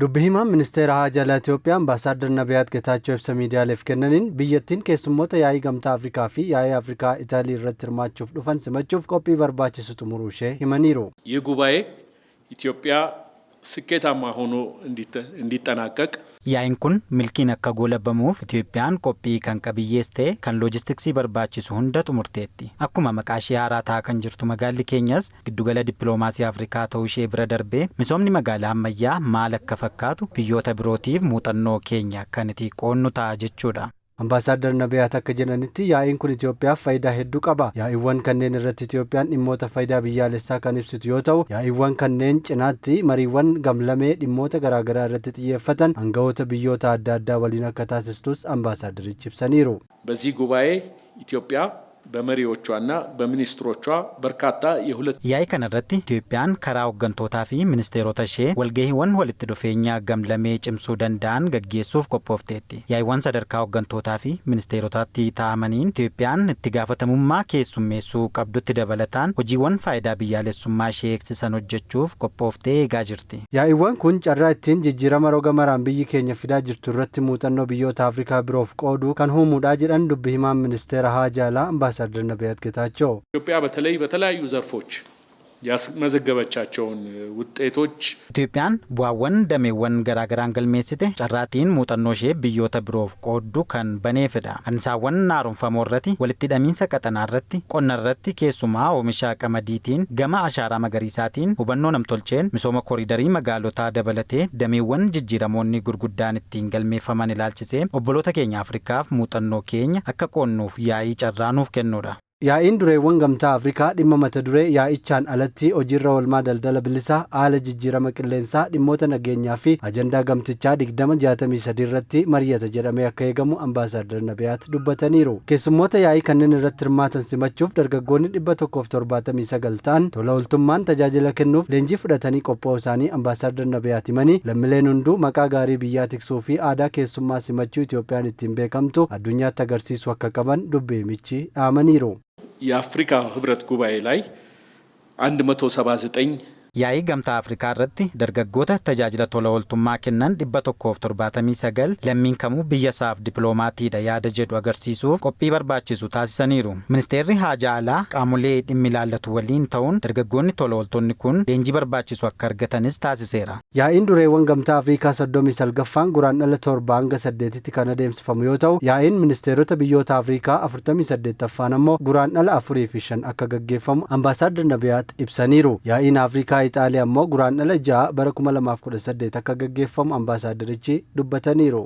Dubbi-himaan ministeera haajaa alaa Itoophiyaa Ambaasaadder Nabiyaat Geetaachoo ibsa miidiyaaleef kennaniin biyyattiin keessummoota yaa'ii gamtaa Afrikaa fi yaa'ii Afrikaa Itaalii irratti hirmaachuuf dhufan simachuuf qophii barbaachisu xumuruu ishee himaniiru. ይህ ጉባኤ ኢትዮጵያ ስኬታማ ሆኖ እንዲጠናቀቅ Yaa'iin kun milkiin akka goolabamuuf Itoophiyaan qophii kan qabiyyees ta'e kan loojistiksii barbaachisu hunda xumurteetti. Akkuma maqaa ishee haaraa ta'aa kan jirtu magaalli keenyas giddugala dippiloomaasii Afrikaa ta'uu ishee bira darbee misoomni magaalaa ammayyaa maal akka fakkaatu biyyoota birootiif muuxannoo keenya kan itti qoonnu ta'a jechuudha. Ambaasaadder Nabiyaat akka jedhanitti yaa'iin kun Itoophiyaaf faayidaa hedduu qaba. Yaa'iiwwan kanneen irratti Itoophiyaan dhimmoota faayidaa biyyaalessaa kan ibsitu yoo ta'u, yaa'iiwwan kanneen cinaatti mariiwwan gamlamee dhimmoota garaagaraa irratti xiyyeeffatan aangawoota biyyoota adda addaa waliin akka taasistus ambaasaaderichi ibsaniiru. በዚህ ጉባኤ ኢትዮጵያ በመሪዎቿና በሚኒስትሮቿ በርካታ yaa'ii kanarratti Itoophiyaan karaa hoggantootaa fi ministeerota ishee walgahiiwwan walitti dhufeenya gamlamee cimsuu danda'an gaggeessuuf qophoofteetti. Yaa'iiwwan sadarkaa hoggantootaa fi ministeerotaatti taa'amaniin Itoophiyaan itti gaafatamummaa keessummeessuu qabdutti dabalataan hojiiwwan faayidaa biyyaalessummaa ishee eegsisan hojjechuuf qophooftee eegaa jirti. Yaa'iiwwan kun carraa ittiin jijjiirama roga maraan biyyi keenya fidaa jirtu irratti muuxannoo biyyoota Afrikaa biroof qooduu kan uumuudha jedhan dubbi-himaan ministeera haajaa alaa Ambaasaadder Nabiyaat Geetaachoo. ኢትዮጵያ በተለያዩ ዘርፎች ያስመዘገበቻቸውን ውጤቶች Itoophiyaan bu'aawwan dameewwan garaagaraan galmeessite carraatiin muuxannoo ishee biyyoota biroof qooddu kan baneefidha. Ansaawwan haaromfamoo irratti walitti hidhamiinsa qaxanaa irratti qonna irratti keessumaa oomisha qamadiitiin gama ashaaraa magariisaatiin hubannoo namtolcheen misooma kooriidarii magaalotaa dabalatee dameewwan jijjiiramoonni gurguddaan ittiin galmeeffaman ilaalchisee obboloota keenya Afrikaaf muuxannoo keenya akka qoonnuuf yaa'ii carraa nuuf kennudha. Yaa'iin dureewwan gamtaa Afrikaa dhimma mata duree yaa'ichaan alatti hojiirra oolmaa daldala bilisaa haala jijjiirama qilleensaa dhimmoota nageenyaa fi ajandaa gamtichaa 2063 irratti mari'ata jedhamee akka eegamu ambaasaadder Nabiyaat dubbataniiru. Keessummoota yaa'ii kanneen irratti hirmaatan simachuuf dargaggoonni 179 ta'an tola ooltummaan tajaajila kennuuf leenjii fudhatanii qophaa'uu isaanii ambaasaadder Nabiyaat himanii lammiileen hunduu maqaa gaarii biyyaa tiksuu fi aadaa keessummaa simachuu Itoophiyaan ittiin beekamtu addunyaatti agarsiisuu akka qaban dubbi-himichi dhaamaniiru. የአፍሪካ ህብረት ጉባኤ ላይ 179 Yaa'ii gamtaa Afrikaa irratti dargaggoota tajaajila tola ooltummaa kennan 179 lammiin kamuu biyya isaaf dippiloomaatiidha yaada jedhu agarsiisuuf qophii barbaachisu taasisaniiru. Ministeerri haajaa alaa qaamolee dhimmi ilaallatu waliin ta'uun dargaggoonni tola ooltonni kun leenjii barbaachisu akka argatanis taasiseera. Yaa'iin dureewwan gamtaa Afrikaa 39ffaan guraandhala 7 hanga 8tti kan adeemsifamu yoo ta'u, yaa'iin ministeerota biyyoota Afrikaa 48ffaan ammoo guraandhala 4 fi 5 akka gaggeeffamu ambaasaadder Nabiyaat ibsaniiru. Yaa'iin Afrikaa Itaaliyaa ammoo guraandhala 6 bara 2018 akka gaggeeffamu ambaasaaderichi dubbataniiru.